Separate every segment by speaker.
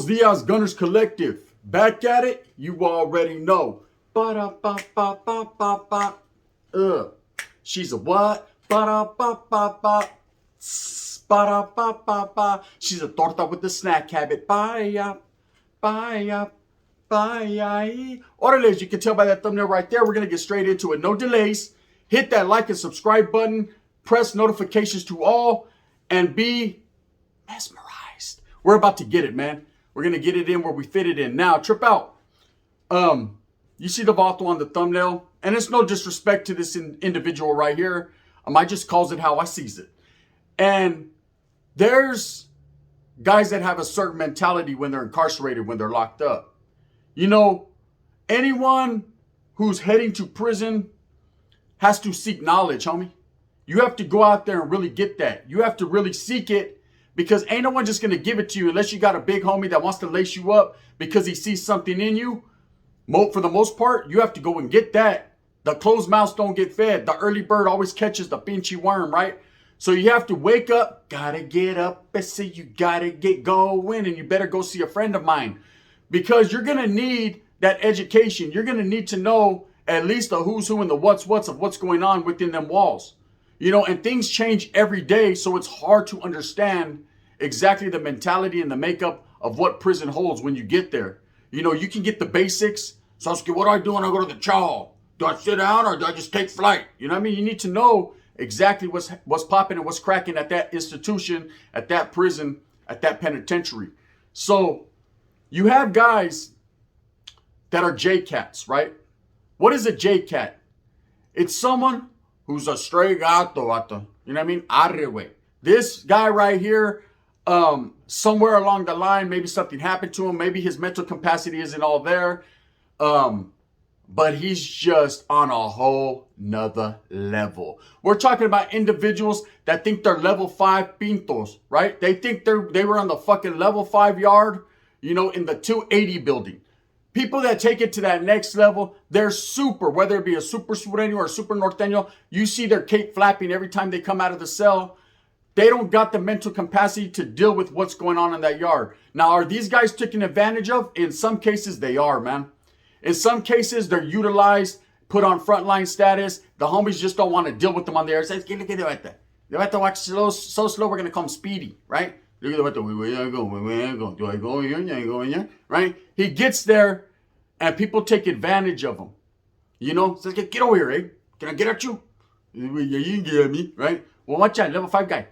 Speaker 1: Dias, Gunners Collective. Back at it, you already know. Ba-da-ba-ba-ba-ba-ba. She's a what? Ba-da-ba-ba-ba. Ba-da-ba-ba-ba. She's a torta with the snack habit. Bye-ya. Bye-ya. Bye-ya. Orale, as you can tell by that thumbnail right there, we're going to get straight into it. No delays. Hit that like and subscribe button. Press notifications to all. And be mesmerized. We're about to get it, man. We're going to get it in where we fit it in. Now, trip out. You see the vato on the thumbnail? And it's no disrespect to this individual right here. I just calls it how I sees it. And there's guys that have a certain mentality when they're incarcerated, when they're locked up. You know, anyone who's heading to prison has to seek knowledge, homie. You have to go out there and really get that. You have to really seek it, because ain't no one just going to give it to you unless you got a big homie that wants to lace you up because he sees something in you. For the most part, you have to go and get that. The closed mouths don't get fed. The early bird always catches the pinchy worm, right? So you have to wake up, gotta get up, and say you gotta get going, and you better go see a friend of mine, because you're gonna need that education. You're gonna need to know at least the who's who and the what's of what's going on within them walls. You know, and things change every day, so it's hard to understand exactly the mentality and the makeup of what prison holds when you get there. You know, you can get the basics. So, what do I do when I go to the chow? Do I sit down or do I just take flight? You know what I mean? You need to know exactly what's popping and what's cracking at that institution, at that prison, at that penitentiary. So, you have guys that are Jaycats, right? What is a Jaycat? It's someone who's a stray gato, vato. You know what I mean? Arre, this guy right here, somewhere along the line, maybe something happened to him. Maybe his mental capacity isn't all there. But he's just on a whole nother level. We're talking about individuals that think they're level 5 pintos, right? They think they were on the fucking level 5 yard, you know, in the 280 building. People that take it to that next level, they're super, whether it be a super sureño or a super norteño, you see their cape flapping every time they come out of the cell. They don't got the mental capacity to deal with what's going on in that yard. Now, are these guys taken advantage of? In some cases, they are, man. In some cases, they're utilized, put on frontline status. The homies just don't want to deal with them on the air. Says, look at the vato walks so slow, we're going to call him Speedy, right? Look at the vato, where I go? Do I go here? I go here? Right? He gets there, and people take advantage of him. You know? Says, get over here, eh? Can I get at you? Yeah, you can get at me, right? Well, watch out, level 5 guy.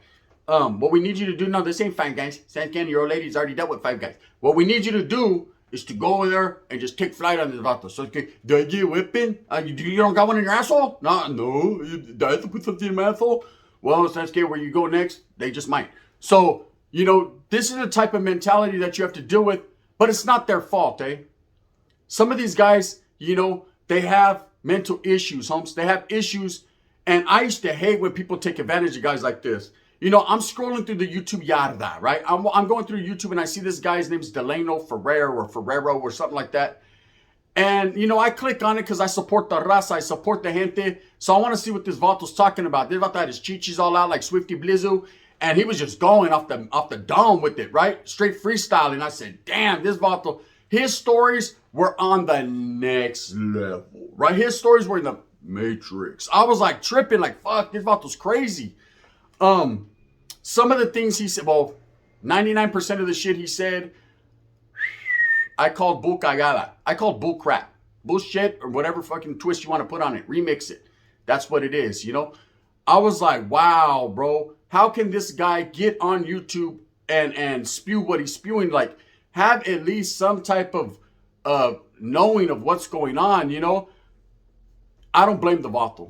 Speaker 1: What we need you to do, no, this ain't 5 guys. San Can, your old lady's already dealt with 5 guys. What we need you to do is to go over there and just take flight on this vato. So, okay, do I get a weapon? You don't got one in your asshole? No. Do I have to put something in my asshole? Well, that's okay, where you go next, they just might. So, you know, this is the type of mentality that you have to deal with, but it's not their fault, eh? Some of these guys, you know, they have mental issues, homes. They have issues, and I used to hate when people take advantage of guys like this. You know, I'm scrolling through the YouTube yarda, right? I'm going through YouTube and I see this guy's name's Delano Ferrero or something like that. And, you know, I click on it because I support the raza, I support the gente. So I want to see what this vato's talking about. This vato had his chichis all out like Swifty Blizzu. And he was just going off the dome with it, right? Straight freestyling. I said, damn, this vato, his stories were on the next level, right? His stories were in the Matrix. I was like tripping, like, fuck, this vato's crazy. Some of the things he said, well, 99% of the shit he said, I called bull cagada. I called bull crap. Bullshit or whatever fucking twist you want to put on it. Remix it. That's what it is, you know? I was like, wow, bro. How can this guy get on YouTube and spew what he's spewing? Like, have at least some type of knowing of what's going on, you know? I don't blame the vato.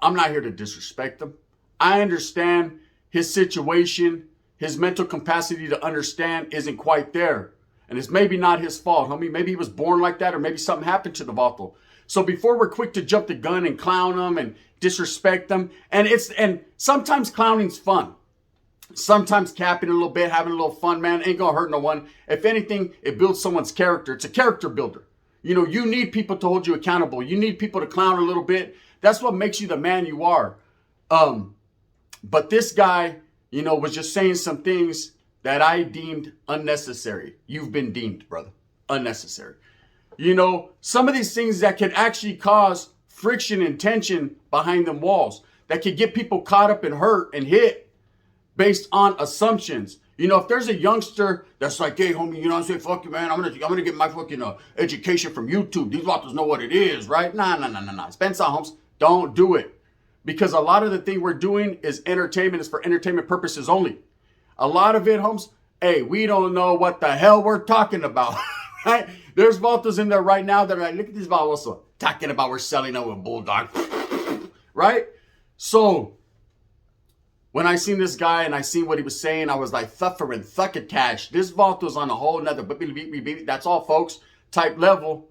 Speaker 1: I'm not here to disrespect him. I understand his situation, his mental capacity to understand isn't quite there. And it's maybe not his fault, homie. Maybe he was born like that, or maybe something happened to the vato. So before we're quick to jump the gun and clown him and disrespect them, and sometimes clowning's fun. Sometimes capping a little bit, having a little fun, man, ain't gonna hurt no one. If anything, it builds someone's character. It's a character builder. You know, you need people to hold you accountable. You need people to clown a little bit. That's what makes you the man you are. But this guy, you know, was just saying some things that I deemed unnecessary. You've been deemed, brother, unnecessary. You know, some of these things that can actually cause friction and tension behind them walls, that could get people caught up and hurt and hit based on assumptions. You know, if there's a youngster that's like, hey, homie, you know what I'm saying? Fuck you, man. I'm gonna get my fucking education from YouTube. These vatos know what it is, right? Nah. Spencer Holmes, don't do it. Because a lot of the thing we're doing is entertainment. It's for entertainment purposes only. A lot of it, Holmes, hey, we don't know what the hell we're talking about, right? There's vatos in there right now that are like, look at these vatos talking about we're selling over Bulldog, right? So when I seen this guy and I seen what he was saying, I was like, suffering, thuckatash. This vato's on a whole nother, that's all, folks, type level.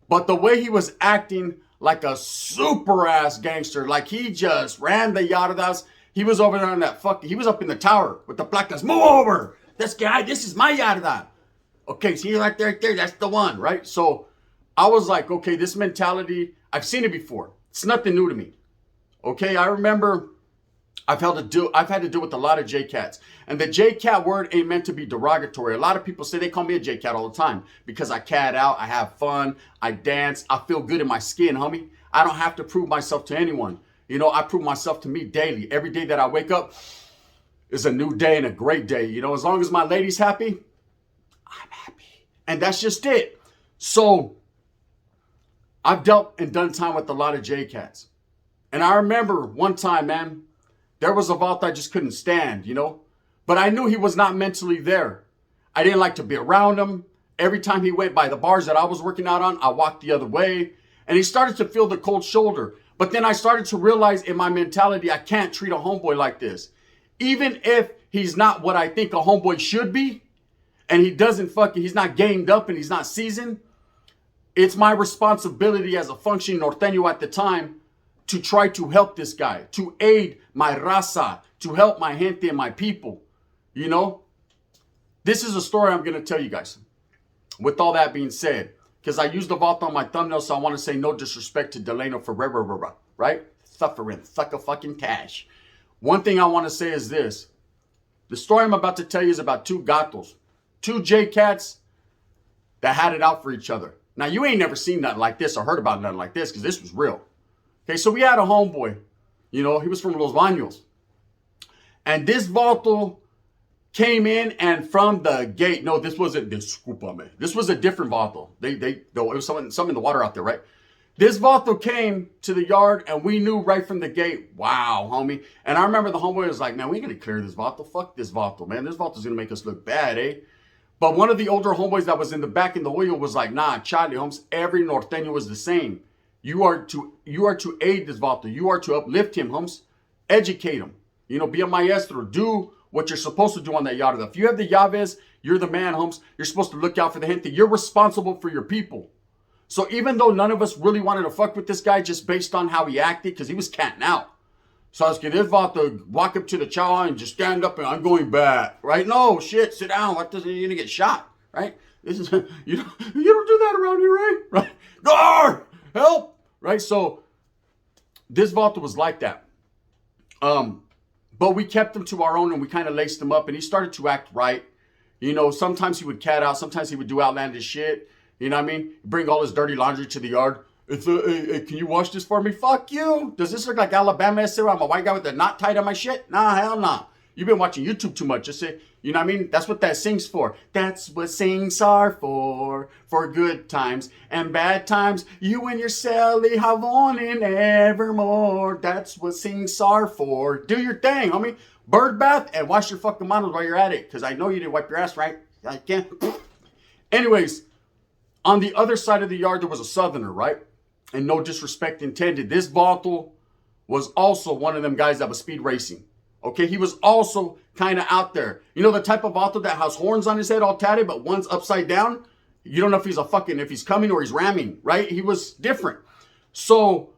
Speaker 1: But the way he was acting like a super ass gangster, like he just ran the yard of us. He was over there on that he was up in the tower with the blackness. Move over. This guy, this is my yard. Okay, see right there, that's the one, right? So I was like, okay, this mentality, I've seen it before. It's nothing new to me. Okay, I remember I've had to deal with a lot of Jaycats. And the Jaycat word ain't meant to be derogatory. A lot of people say they call me a Jaycat all the time because I cat out, I have fun, I dance, I feel good in my skin, homie. I don't have to prove myself to anyone. You know, I prove myself to me daily. Every day that I wake up is a new day and a great day. You know, as long as my lady's happy, I'm happy. And that's just it. So I've dealt and done time with a lot of Jaycats. And I remember one time, man, there was a vault I just couldn't stand, you know. But I knew he was not mentally there. I didn't like to be around him. Every time he went by the bars that I was working out on, I walked the other way. And he started to feel the cold shoulder. But then I started to realize in my mentality, I can't treat a homeboy like this. Even if he's not what I think a homeboy should be, and he's not gamed up and he's not seasoned, it's my responsibility as a functioning norteño at the time to try to help this guy, to aid my raza, to help my gente and my people. You know, this is a story I'm going to tell you guys. With all that being said, because I used the vault on my thumbnail, so I want to say no disrespect to Delano Ferreira, right? Suffering, fucking cash. One thing I want to say is this. The story I'm about to tell you is about two gatos, two Jaycats that had it out for each other. Now, you ain't never seen nothing like this or heard about nothing like this because this was real. Okay, so we had a homeboy. You know, he was from Los Baños. And this vato came in and from the gate. No, this wasn't this. This was a different vato. It was some in the water out there, right? This vato came to the yard and we knew right from the gate, wow, homie. And I remember the homeboy was like, man, we ain't gonna clear this vato. Fuck this vato, man. This vato's gonna make us look bad, eh? But one of the older homeboys that was in the back in the oil was like, nah, Charlie, Holmes, every norteño was the same. You are to aid this vato. You are to uplift him, Holmes. Educate him. You know, be a maestro. Do what you're supposed to do on that yard. If you have the llaves, you're the man, Holmes. You're supposed to look out for the gente. You're responsible for your people. So even though none of us really wanted to fuck with this guy just based on how he acted, because he was catting out. So I was getting this vato walk up to the chow and just stand up and I'm going back, right? No, shit, sit down. What does you're gonna get shot, right? This is you don't do that around here, right? Right? Guard, help, right? So this vato was like that. But we kept him to our own and we kind of laced him up and he started to act right. You know, sometimes he would cat out, sometimes he would do outlandish shit. You know what I mean? Bring all his dirty laundry to the yard. Hey, can you wash this for me? Fuck you. Does this look like Alabama? I'm a white guy with a knot tied on my shit? Nah, hell nah. You've been watching YouTube too much. Just say, you know what I mean? That's what that sings for. That's what sings are for good times and bad times. You and your Sally have on and evermore. That's what sings are for. Do your thing, homie. Bird bath and wash your fucking manos while you're at it. Because I know you didn't wipe your ass, right? I can't. Anyways, on the other side of the yard, there was a southerner, right? And no disrespect intended. This vato was also one of them guys that was speed racing. Okay, he was also kind of out there. You know the type of vato that has horns on his head all tatted, but one's upside down? You don't know if he's coming or he's ramming, right? He was different. So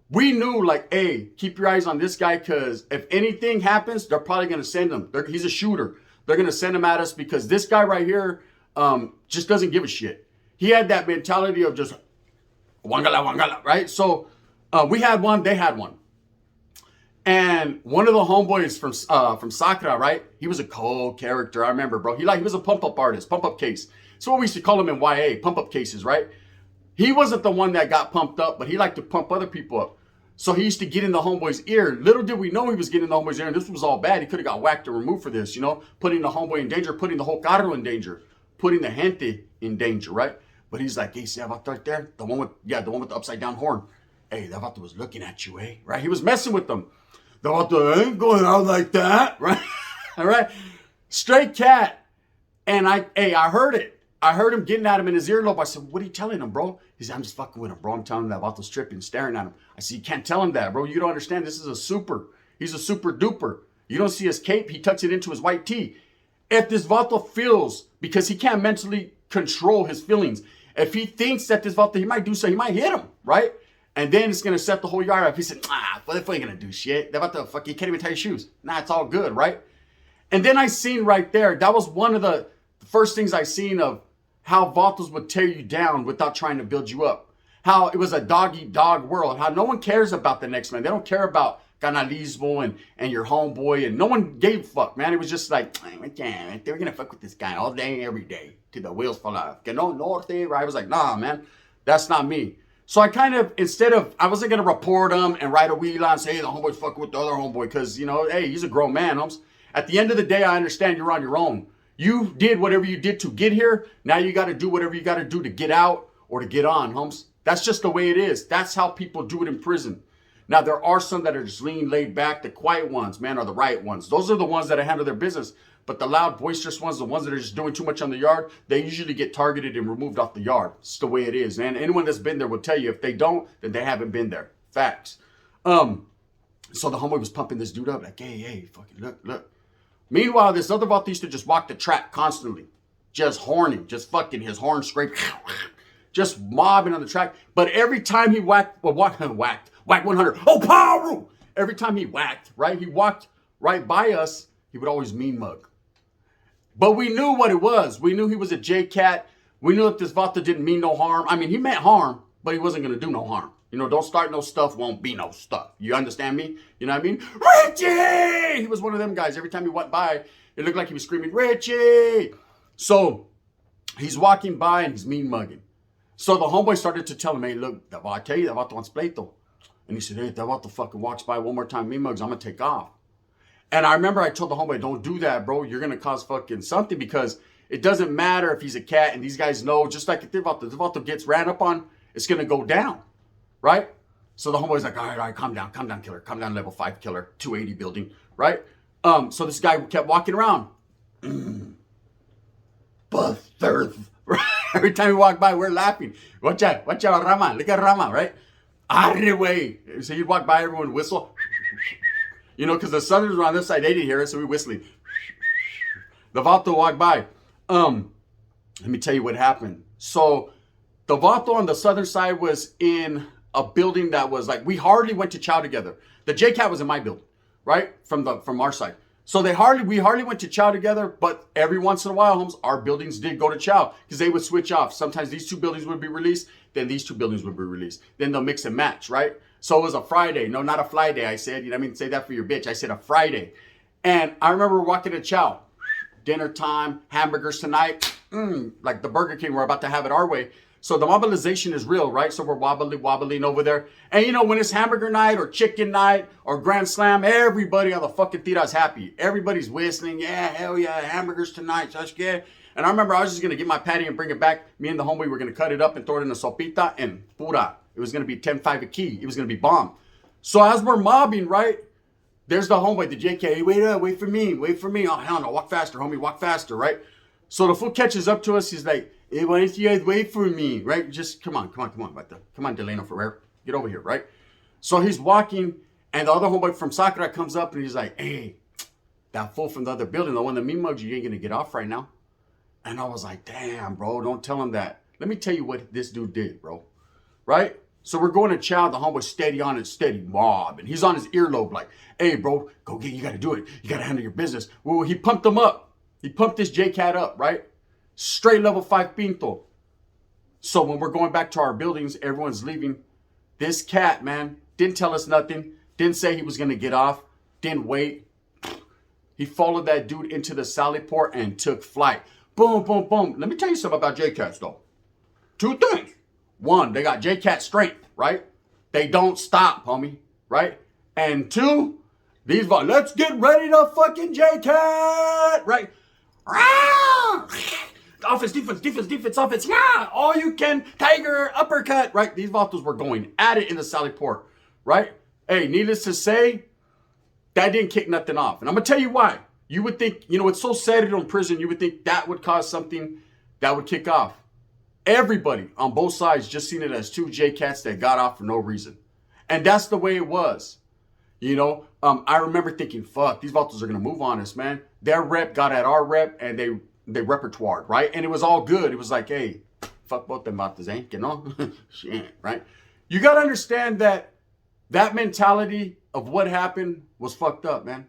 Speaker 1: we knew like, hey, keep your eyes on this guy because if anything happens, they're probably going to send him. He's a shooter. They're going to send him at us because this guy right here just doesn't give a shit. He had that mentality of just wangala, right? So we had one, they had one. And one of the homeboys from Sakura, right? He was a cold character. I remember, bro. He was a pump up artist, pump up case. That's what we used to call him in YA, pump up cases, right? He wasn't the one that got pumped up, but he liked to pump other people up. So he used to get in the homeboy's ear. Little did we know he was getting in the homeboy's ear, and this was all bad. He could have got whacked or removed for this, putting the homeboy in danger, putting the whole carro in danger, putting the gente in danger, right? But he's like, hey, see that vato right there? The one with the upside down horn. Hey, that vato was looking at you, eh? Right? He was messing with them. The vato ain't going out like that, right? All right? Straight cat. And I heard it. I heard him getting at him in his earlobe. I said, what are you telling him, bro? He said, I'm just fucking with him, bro. I'm telling him that Vato's tripping, staring at him. I said, you can't tell him that, bro. You don't understand. This is a super. He's a super duper. You don't see his cape. He tucks it into his white tee. If this Vato feels, because he can't mentally control his feelings, if he thinks that this Vato, he might do so, he might hit him, right? And then it's going to set the whole yard up. He said, what if we ain't going to do shit? That Vato, fuck, you can't even tie your shoes. Nah, it's all good, right? And then I seen right there, that was one of the first things I seen of how Vatos would tear you down without trying to build you up. How it was a dog-eat-dog world. How no one cares about the next man. They don't care about canalismo and your homeboy. And no one gave a fuck, man. It was just like, we're going to fuck with this guy all day, every day. Till the wheels fall off. Que no norte, right? I was like, nah, man. That's not me. So I kind of, I wasn't going to report him and write a wheel and say, hey, the homeboy's fucking with the other homeboy. Because, hey, he's a grown man, homes. At the end of the day, I understand you're on your own. You did whatever you did to get here. Now you got to do whatever you got to do to get out or to get on, homes. That's just the way it is. That's how people do it in prison. Now, there are some that are just lean, laid back. The quiet ones, man, are the right ones. Those are the ones that handle their business. But the loud, boisterous ones, the ones that are just doing too much on the yard, they usually get targeted and removed off the yard. It's the way it is, man. Anyone that's been there will tell you. If they don't, then they haven't been there. Facts. So the homeboy was pumping this dude up like, hey, fucking look. Meanwhile, this other Vato used to just walk the track constantly. Just horning. Just fucking his horn scraped. Just mobbing on the track. But every time he whacked 100. Oh, power! Every time he whacked, right? He walked right by us. He would always mean mug. But we knew what it was. We knew he was a Jaycat. We knew that this Vato didn't mean no harm. I mean, he meant harm, but he wasn't going to do no harm. Don't start no stuff, won't be no stuff. You understand me? You know what I mean? Richie! He was one of them guys. Every time he went by, it looked like he was screaming, Richie! So, he's walking by and he's mean mugging. So the homeboy started to tell him, hey, look, I tell you, that Vato wants pleito. And he said, hey, if that Vato fucking walks by one more time, mean mugs, I'm going to take off. And I remember I told the homeboy, don't do that, bro. You're going to cause fucking something because it doesn't matter if he's a cat and these guys know, just like if the Vato gets ran up on, it's going to go down. Right? So the homeboy's like, all right, calm down, killer. Calm down, level 5 killer, 280 building, right? So this guy kept walking around. Bastard. Every time we walk by, we're laughing. Watch out, Rama. Look at Rama, right? Arre, so you'd walk by, everyone whistle. Because the Southerners were on this side, they didn't hear it, so we whistling. The Vato walked by. Let me tell you what happened. So the Vato on the southern side was in a building that was like, we hardly went to chow together. The Jaycat was in my building, right? From our side. So we hardly went to chow together, but every once in a while, homes, our buildings did go to chow because they would switch off. Sometimes these two buildings would be released, then these two buildings would be released. Then they'll mix and match, right? So it was a Friday. No, not a fly day, I said. Say that for your bitch. I said a Friday. And I remember walking to chow. Dinner time, hamburgers tonight. Like the Burger King, we're about to have it our way. So the mobilization is real, right? So we're wobbling over there. And when it's hamburger night or chicken night or Grand Slam, everybody on the fucking tira is happy. Everybody's whistling. Yeah, hell yeah, hamburgers tonight. That's good. And I remember I was just going to get my patty and bring it back. Me and the homeboy were going to cut it up and throw it in a sopita and pura. It was going to be 10-5 a key. It was going to be bomb. So as we're mobbing, right? There's the homeboy, the JK. Hey, wait for me. Oh, hell no, walk faster, homie, walk faster, right? So the fool catches up to us. He's like, hey, why don't you guys wait for me, right? Just come on, Vato. Come on, Delano Ferrer. Get over here, right? So he's walking, and the other homeboy from Sakura comes up, and he's like, hey, that fool from the other building, the one that me mugs, you ain't going to get off right now. And I was like, damn, bro, don't tell him that. Let me tell you what this dude did, bro, right? So we're going to chow, the homeboy steady on it, steady mob, and he's on his earlobe like, hey, bro, go get it, you got to do it. You got to handle your business. Well, he pumped him up. He pumped this Jaycat up, right? Straight level 5 pinto. So when we're going back to our buildings, everyone's leaving. This cat, man, didn't tell us nothing. Didn't say he was going to get off. Didn't wait. He followed that dude into the Sally Port and took flight. Boom, boom, boom. Let me tell you something about Jaycats, though. Two things. One, they got Jaycat strength, right? They don't stop, homie, right? And two, these, let's get ready to fucking Jaycat, right? Offense, defense, defense, defense, offense. Yeah, all you can, tiger, uppercut, right? These vatos were going at it in the Sally Port, right? Hey, needless to say, that didn't kick nothing off. And I'm going to tell you why. You would think, it's so sad in prison, you would think that would cause something that would kick off. Everybody on both sides just seen it as two Jaycats that got off for no reason. And that's the way it was. I remember thinking, fuck, these vatos are going to move on us, man. Their rep got at our rep and they repertoired, right? And it was all good. It was like, hey, fuck both them vatos, eh? Shit, right? You got to understand that mentality of what happened was fucked up, man.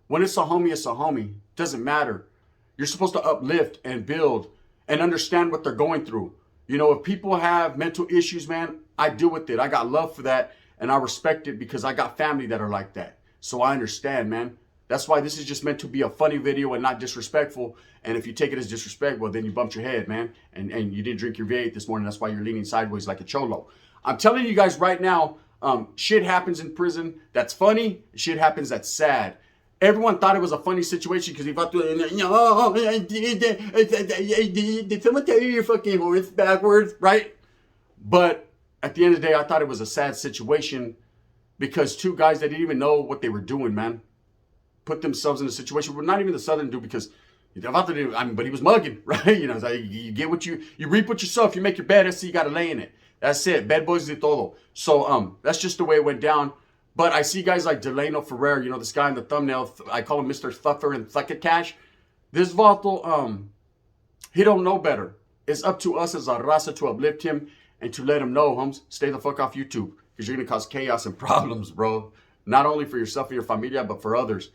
Speaker 1: When it's a homie, it's a homie. Doesn't matter. You're supposed to uplift and build and understand what they're going through. If people have mental issues, man, I deal with it. I got love for that and I respect it because I got family that are like that. So I understand, man. That's why this is just meant to be a funny video and not disrespectful. And if you take it as disrespect, well, then you bumped your head, man. And you didn't drink your V8 this morning. That's why you're leaning sideways like a cholo. I'm telling you guys right now, shit happens in prison that's funny. Shit happens that's sad. Everyone thought it was a funny situation because he thought, did someone tell you your fucking horse backwards, right? But at the end of the day, I thought it was a sad situation because two guys that didn't even know what they were doing, man, put themselves in a situation where not even the Southern dude because but he was mugging, right? It's like you get what you reap what you sow. If you make your bed, that's you got to lay in it. That's it. Bad boys de todo. So that's just the way it went down. But I see guys like Delano Ferrer, this guy in the thumbnail, I call him Mr. Thuffer and Thuckacash. This vato, he don't know better. It's up to us as a raza to uplift him and to let him know, Holmes, stay the fuck off YouTube because you're going to cause chaos and problems, bro. Not only for yourself and your familia, but for others.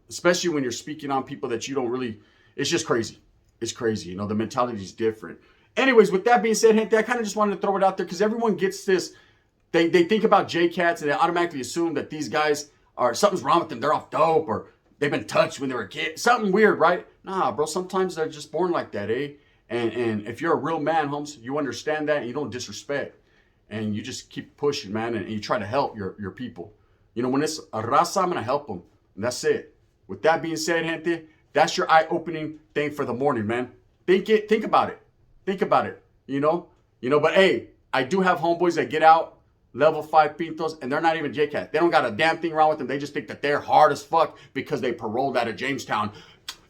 Speaker 1: Especially when you're speaking on people that you don't really, it's just crazy. It's crazy. The mentality is different. Anyways, with that being said, gente, I kind of just wanted to throw it out there because everyone gets this. They think about Jaycats and they automatically assume that these guys are, something's wrong with them. They're off dope or they've been touched when they were a kid. Something weird, right? Nah, bro, sometimes they're just born like that, eh? And if you're a real man, Holmes, you understand that and you don't disrespect. And you just keep pushing, man, and you try to help your people. When it's a raza, I'm going to help them. And that's it. With that being said, gente, that's your eye-opening thing for the morning, man. Think about it. Think about it, But, hey, I do have homeboys that get out, level 5 pintos, and they're not even Jaycats. They don't got a damn thing wrong with them. They just think that they're hard as fuck because they paroled out of Jamestown.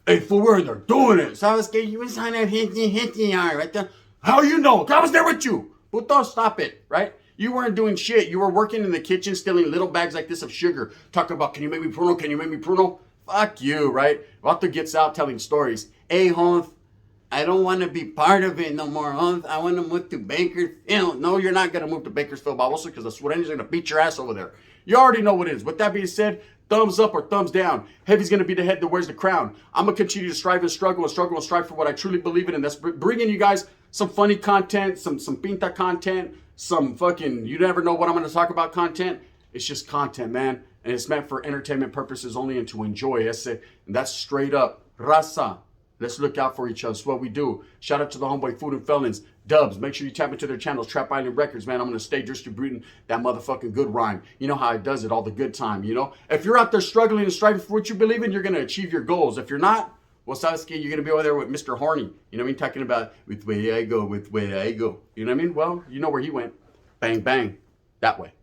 Speaker 1: Hey, fool, where they're doing it. Sabes que you was on that hinty right there. How you know? I was there with you. Puto, stop it, right? You weren't doing shit. You were working in the kitchen, stealing little bags like this of sugar, talking about, can you make me pruno? Can you make me pruno? Fuck you, right? Vato gets out telling stories. Hey, Holmes, I don't want to be part of it no more, Holmes. I want to move to Bakersfield. No, you're not going to move to Bakersfield, Baboso, because the Sureños are going to beat your ass over there. You already know what it is. With that being said, thumbs up or thumbs down. Heavy's going to be the head that wears the crown. I'm going to continue to strive and struggle and strive for what I truly believe in, and that's bringing you guys some funny content, some pinta content, some fucking you never know what I'm going to talk about content. It's just content, man, and it's meant for entertainment purposes only and to enjoy. And that's straight up. Raza. Let's look out for each other. That's what we do. Shout out to the homeboy Food and Felons. Dubs, make sure you tap into their channels. Trap Island Records, man. I'm going to stay distributing that motherfucking good rhyme. You know how it does it all the good time, If you're out there struggling and striving for what you believe in, you're going to achieve your goals. If you're not, well, Sasuke, you're going to be over there with Mr. Horny. You know what I mean? Talking about, with where I go, with where I go. You know what I mean? Well, you know where he went. Bang, bang. That way.